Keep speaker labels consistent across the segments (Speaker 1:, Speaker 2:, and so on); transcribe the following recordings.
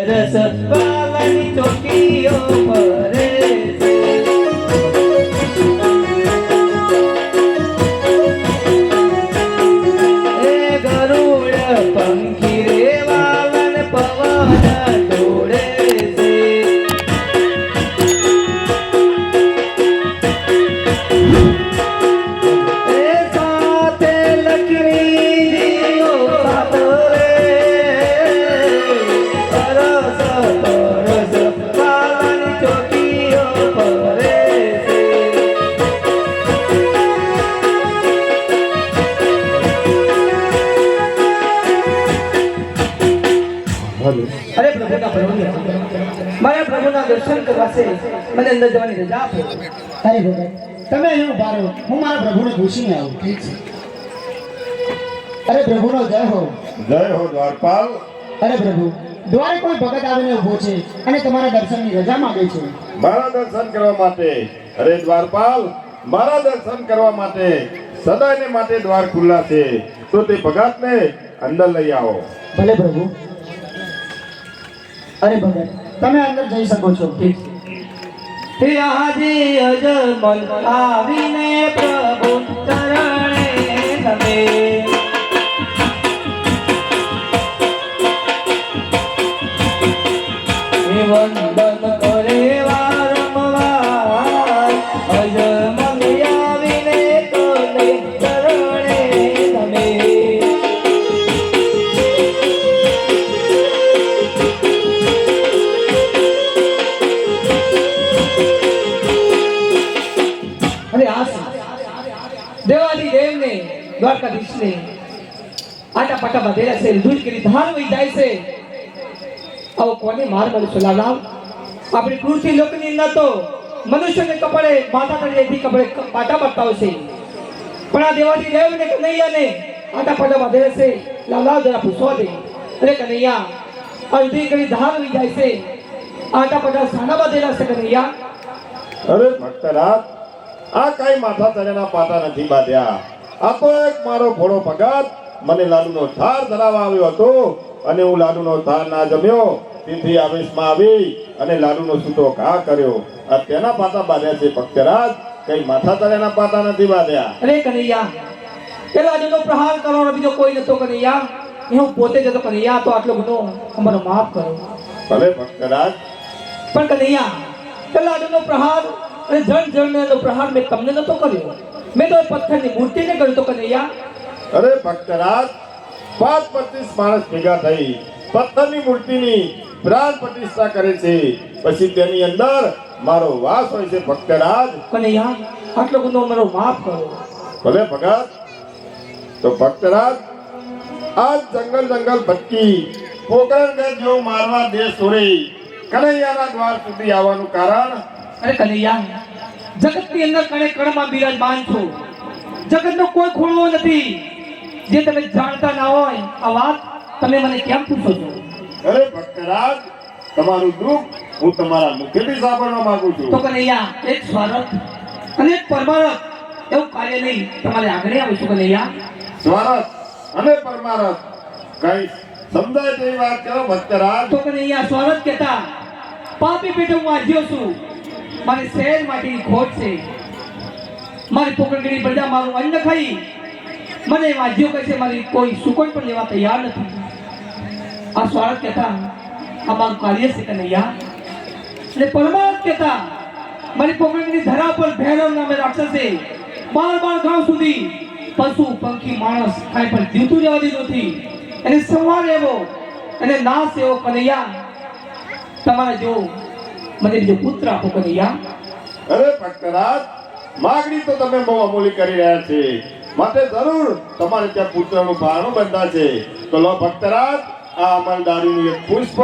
Speaker 1: રસ વાલાની ચોકીઓ પરે છે. એ ગરુડ પંખી રે વાલન પવન દોડે છે. એ સાથે લક્ષ્મીજીઓ સાથે રસ પરસ વાલાની ચોકીઓ પરે છે. અરે પ્રભુના પ્રભુ મારા પ્રભુના દર્શન કરવા છે, મને અંદર જવાની રજા આપો.
Speaker 2: અરે ભગત તમે અહીં ઉભા રહો, હું મારા પ્રભુને પૂછીને આવું. ઠીક છે. અરે પ્રભુનો જય હો.
Speaker 3: જય હો દ્વારપાલ.
Speaker 2: અરે પ્રભુ, દ્વારે કોઈ ભગત આવીને ઊભો છે અને તમારા દર્શનની રજા માંગે છે.
Speaker 3: મારા દર્શન કરવા માટે. અરે દ્વારપાલ, મારા દર્શન કરવા માટે સદાયને માટે દ્વાર ખુલ્લા છે, તો તે ભગતને અંદર લઈ આવો.
Speaker 2: ભલે પ્રભુ. અરે ભગત તમે અંદર જઈ શકો છો. ઠીક છે.
Speaker 1: હે હાજી અજમલ આવીને પ્રભુ ચરણે નમે. હે વંદન કરે વારંવાર અજમલ આવીને તને ચરણે નમે. અરે આ દેવાદી દેવને દ્વારકાધીશને આટા પાટા બાંધેલા છે, દૂધ કરી ધાર વહી જાય છે. આવો કોને માર મળશે લાલાવ? આપણી પૃથ્વી લોકની અંદર તો મનુષ્યને કપડે માથા પર એથી કપડે પાટા બાંધતા હોય છે, પણ આ દેવાદી દેવને કનૈયાને આટા પાટા બાંધેલા છે. લાલાવ જરા પૂછવા દે. અરે કનૈયા, આ દૂધ કરી ધાર વહી જાય છે, આટા પાટા સાના બાંધેલા છે કનૈયા?
Speaker 3: અરે ભક્તરાજ, આ કઈ માથા તળેના પાટા નથી બાંધ્યા. આ તો એક મારો ભોળો ભગત મને લાડુનો થાર ધરાવવા આવ્યો હતો, અને હું લાડુનો થાર ના જમ્યો, તેથી આવેશમાં આવી અને લાડુનો છૂટો ઘા કર્યો. આ તેના પાટા બાંધ્યા છે ભક્તરાજ, કઈ માથા તળેના પાટા નથી બાંધ્યા.
Speaker 1: અરે કનૈયા, પેલા જેનો પ્રહાર કરવાનો બીજો કોઈ નતો કનૈયા, એ હું પોતે જ હતો કનૈયા. તો આટલો ગુનો અમારો માફ કરો.
Speaker 3: ભલે ભક્તરાજ.
Speaker 1: પણ કનૈયા, પેલા જેનો પ્રહાર અને જણ જણનો પ્રહાર મેં તમને નતો કર્યો, મેં તો પથ્થરની મૂર્તિને કર્યો તો કનૈયા.
Speaker 3: અરે ભક્તરાજ, 25 માણસ ભેગા થઈ પથ્થરની મૂર્તિની પ્રાણ પ્રતિષ્ઠા કરે છે, પછી તેની અંદર મારો વાસ હોય છે ભક્તરાજ.
Speaker 1: કનૈયા, આટલો ગુનો અમારો માફ કરો.
Speaker 3: ભલે ભગત. તો ભક્તરાજ, આજ જંગલ જંગલ ભટકી પોકરણગઢ જેવું મારવા દેશ છોડી કનૈયાના દ્વાર સુધી આવવાનું કારણ?
Speaker 1: અરે કનૈયા, જગતની અંદર કણે કણમાં બિરાજમાન છો, જગતનો કોઈ ખૂણો નથી જે તમે જાણતા ના હોય. આ વાત તમે મને કેમ પૂછો છો?
Speaker 3: અરે ભક્તરાજ, તમારું દુઃખ હું તમારા મુખેથી સાંભળવા માંગુ છું.
Speaker 1: તો કનૈયા, એક સ્વાર્થ અને એક પરમારથ એવું કાર્ય નહીં, તમારે આગળ આવીશું કનૈયા.
Speaker 3: સ્વાર્થ અને પરમારથ કઈ સમજાય તેવી વાત કરો ભક્તરાજ.
Speaker 1: તો કનૈયા, સ્વાર્થ કહેતા પાપી પેટે હું આજ્યો છું, મારી શહેર માટેની ખોટ છે, મારી પોકરગીરી પ્રજા મારું અન્ન ખાઈ મને વાજ્યો કહે છે, મારી કોઈ સુકોઈ પણ લેવા તૈયાર નથી. આ સ્વાર્થ કહેતા આ મારું કાર્ય છે કનૈયા. અને પરમાર્થ કહેતા મારી પોકરગીરી ધરા પર ભૈરવ નામે રાક્ષસે 12 ગાંવ સુધી પશુ પંખી માણસ કાંઈ પણ જીવતું જવા દીધું નથી. એને સંવાર એવો અને નાશ એવો કનૈયા, તમારા જો મને બીજો પુત્ર આપો કનૈયા.
Speaker 3: અરે ભક્તરાજ, માગણી તો તમે બહુ અમૂલી કરી રહ્યા છે, માટે જરૂર તમારે ત્યાં પુત્રનું પારણું બંધાશે. તો લો ભક્તરાજ, આ અમલદારીનું એક પુષ્પ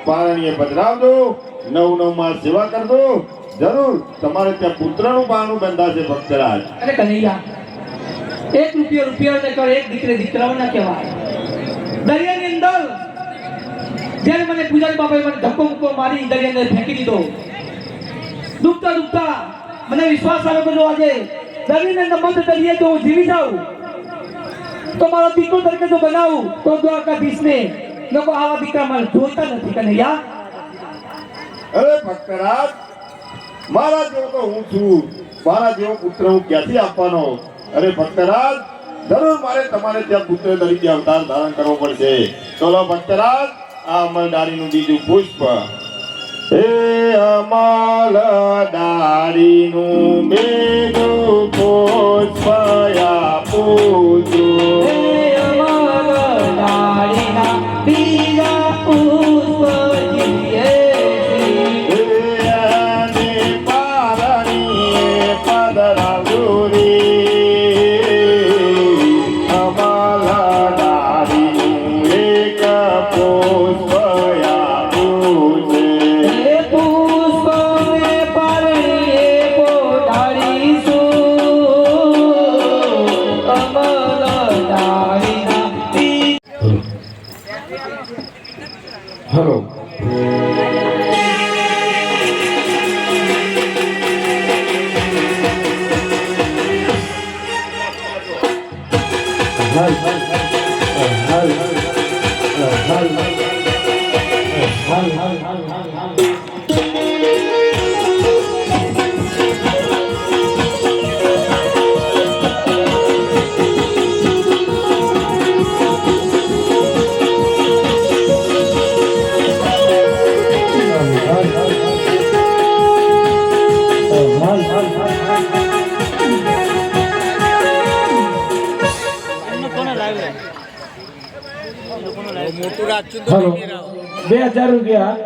Speaker 3: પારણીએ પધરાવજો, 9 માસ સેવા કરજો, જરૂર તમારે ત્યાં પુત્રનું પારણું બંધાશે ભક્તરાજ.
Speaker 1: અરે કનૈયા, 1 રૂપિયો રૂપિયાને કરે, એક દીકરે દીકરાઓ ના કહેવાય. દરિયાની અંદર જ્યારે મને પૂજારી બાપાએ મને ધક્કો મુક્કો મારી દરિયાની અંદર ફેંકી દીધો, ડૂબતા ડૂબતા મને વિશ્વાસ આવ્યો કે જો આજે દરિયાની અંદર બંધ દરિયે જો હું જીવી જાઉં તો મારો દીકરો તરીકે જો બનાવું તો દ્વારકાધીશને લોકો આવા દીકરા મારે જોઈતા નથી કનૈયા.
Speaker 3: અરે ભક્તરાજ, મારા જેવો તો હું છું, મારા જેવો પુત્ર હું ક્યાંથી આપવાનો? અરે ભક્તરાજ, જરૂર મારે તમારે ત્યાં પુત્ર તરીકે અવતાર ધારણ કરવો પડશે. ચલો ભક્તરાજ, આ અમલદારીનું બીજું પુષ્પ. હે અમલ ડાળીનું બીજું પુષ્પ આપું છું.
Speaker 1: હે અમલદારીના બીજા પુષ્પ જીએ
Speaker 3: હલો.
Speaker 2: હલો, 2000 રૂપિયા.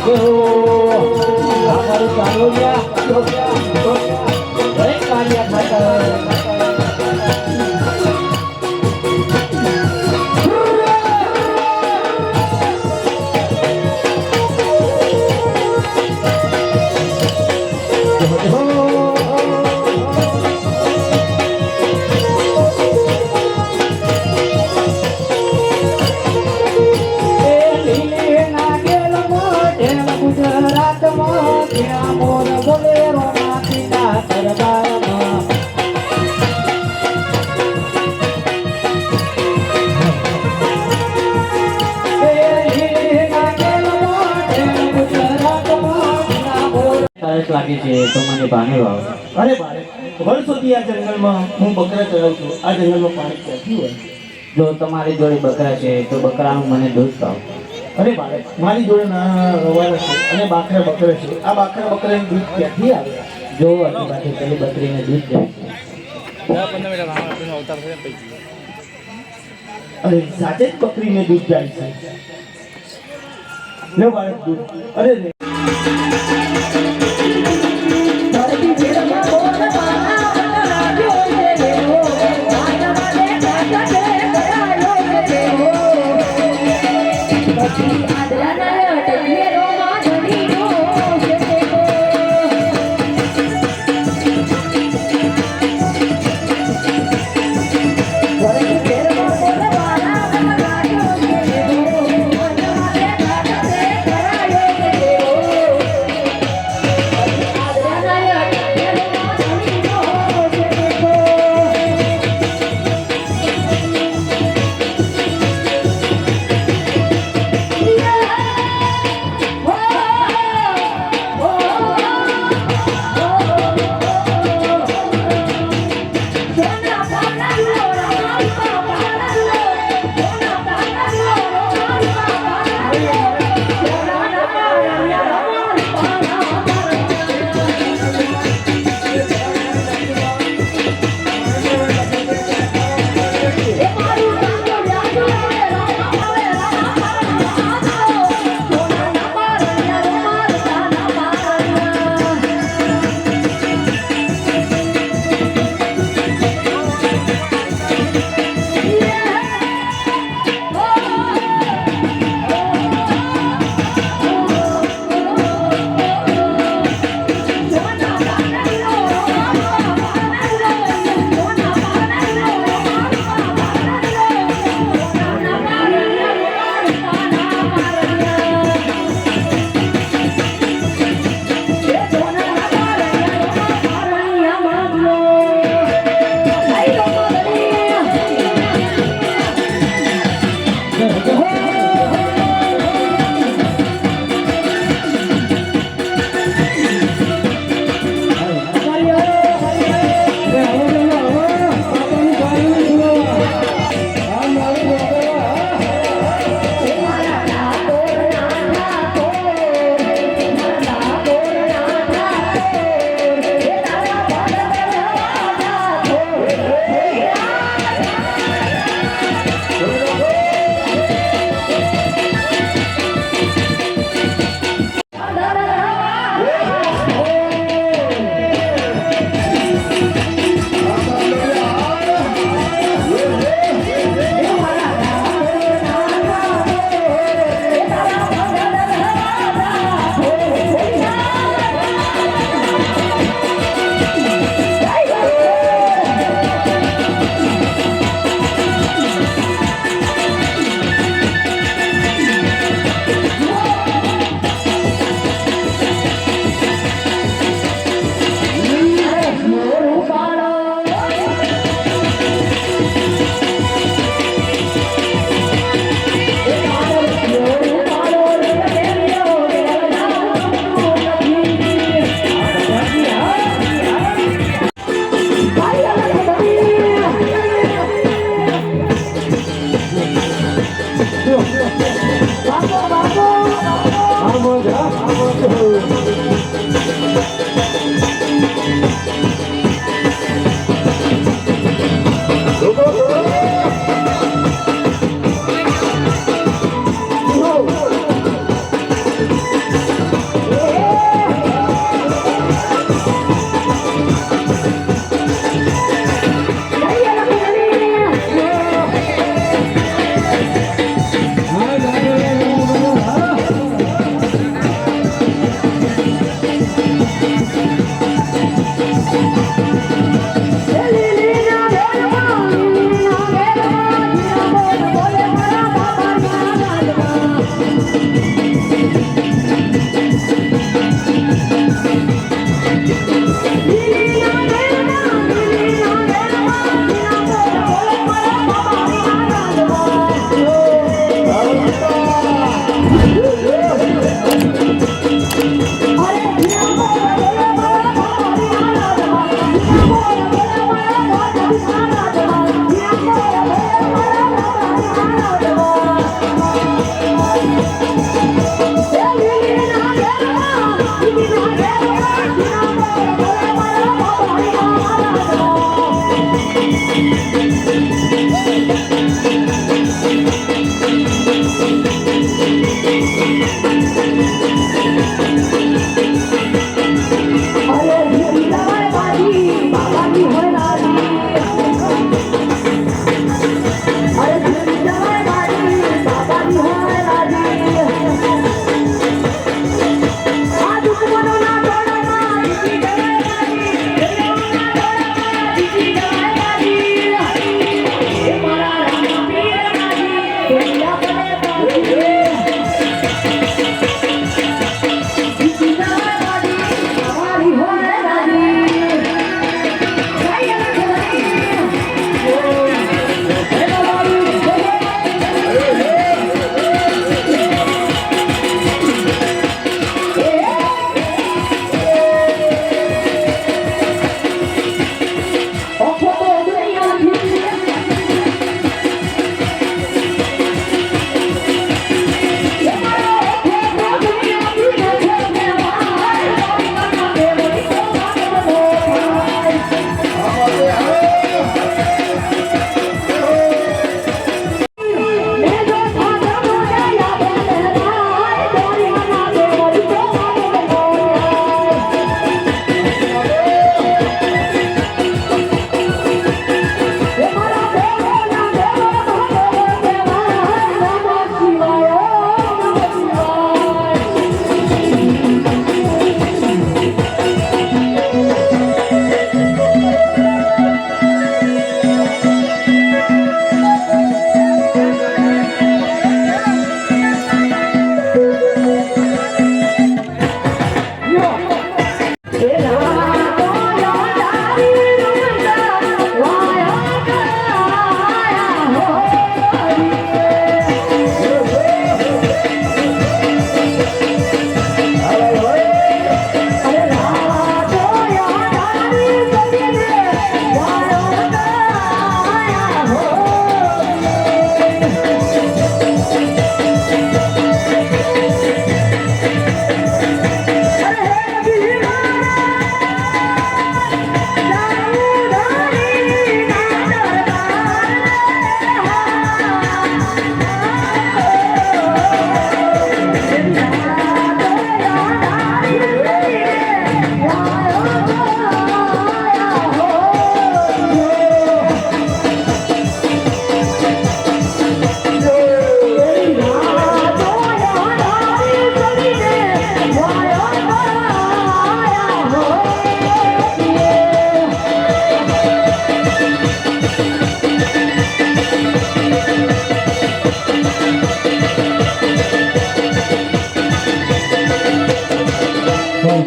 Speaker 2: અમારું ચાલો કાર્ય ખાતર
Speaker 4: સરસ લાગે છે તો મને ભાને વાવ
Speaker 2: અરે બાળક વર્ષોથી આ જંગલમાં હું બકરા ચરાવું છું. આ જંગલમાં પાણી ક્યાંથી હોય?
Speaker 4: જો તમારી જોડે બકરા છે તો બકરાનું મને દૂધ પાવ.
Speaker 2: અરે બાળક મારી જોડે નાના રવાના છે અને બાકરા બકરા છે. આ બાકરા બકરાનું દૂધ ક્યાંથી આવે?
Speaker 4: જો આટલી પાસે પેલી બકરીને દૂધ જાય છે.
Speaker 2: અરે સાચે જ બકરીને દૂધ જાય છે. લે બાળક દૂધ. અરે રે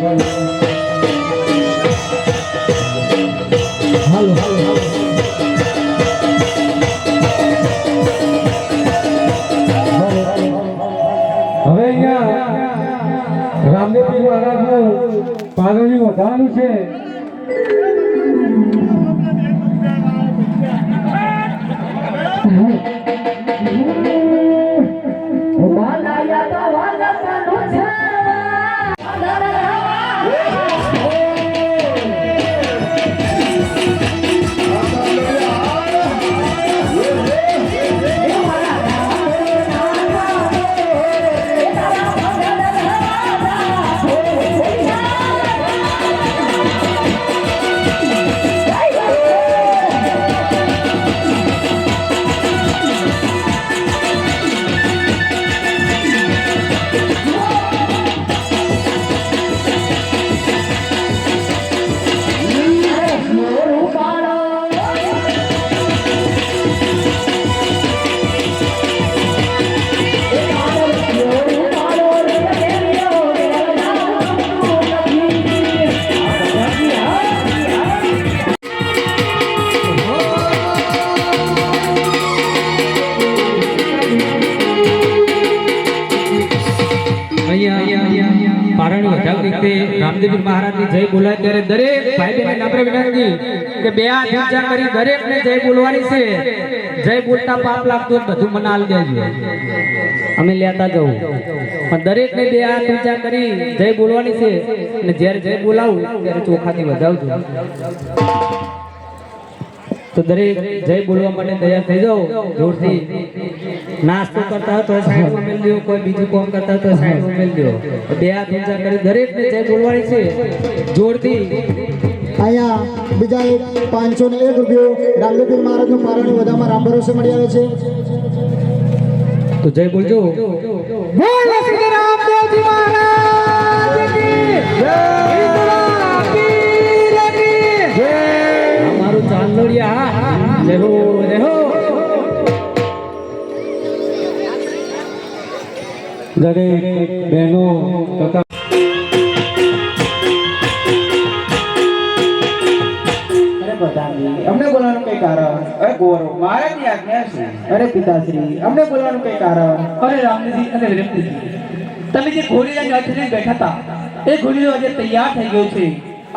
Speaker 2: હાલો હાલો
Speaker 5: હવે અહીંયા રામદેવજી મહારાજનું પારણું વધારવાનું છે. પારણું વધાવતી વખતે રામદેવજી મહારાજની જય બોલાય ત્યારે દરેક ભાઈ બહેનને નમ્ર વિનંતી કે બે હાથ ઊંચા કરી દરેકને જય બોલવાની છે. જય બોલતા પાપ લાગતું હોય બધું મને આલ દેજો, અમે લેતા જવું. પણ દરેકને બે હાથ ઊંચા કરી જય બોલવાની છે અને જ્યારે જય બોલાવું ત્યારે ચોખાથી વધાવજો. તો દરેક જય બોલવા માટે તૈયાર થઈ જાઓ. જોરથી નાસ્તો કરતા હોય તો સાઈડમાં મેલ દો, કોઈ બીજું કામ કરતા હોય તો સાઈડમાં મેલ દો. બે હાથ ઊંચા કરી દરેકને જય બોલવાની છે જોરથી.
Speaker 2: અહીંયા બીજા એક 501 રૂપિયો રામદેવજી મહારાજનું પારણું વધામાં રામ ભરોસે મળી આવે છે.
Speaker 5: તો જય બોલજો. બોલો શ્રી રામદેવજી મહારાજ કી જય. અમારું ચાંદોડિયા જય હો જય હો. દરેક બહેનો કાકા
Speaker 6: અમને બોલવાનું કઈ કારણ? અરે ગોરો મહારાજની આજ્ઞા છે. અરે પિતાશ્રી અમને બોલવાનું કઈ કારણ?
Speaker 1: અરે રામજી અને વિરમજી, તમે જે ઘોડીલાની અર્થને બેઠા હતા એ ઘોડીલો આજે તૈયાર થઈ ગયો છે.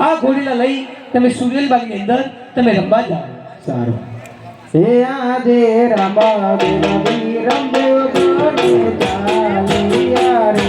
Speaker 1: આ ઘોડીલા લઈ તમે સુરેલબાગની અંદર તમે રમવા જાઓ.
Speaker 6: સારું. હે આજે રામા દેવી રમદેવ ગોડે ચાલિયા રે.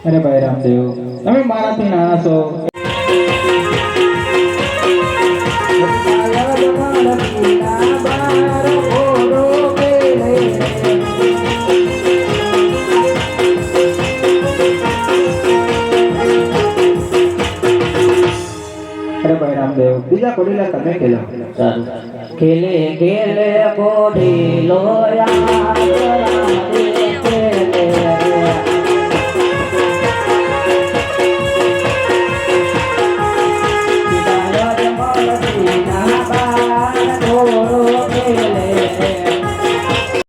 Speaker 6: અરે ભાઈ રામદેવ, તમે મારાથી નાના છો. અરે ભાઈ રામદેવ, બીજા કોડીલા તમે ખેલો.
Speaker 4: ખેલે ખેલે કોડી લોયા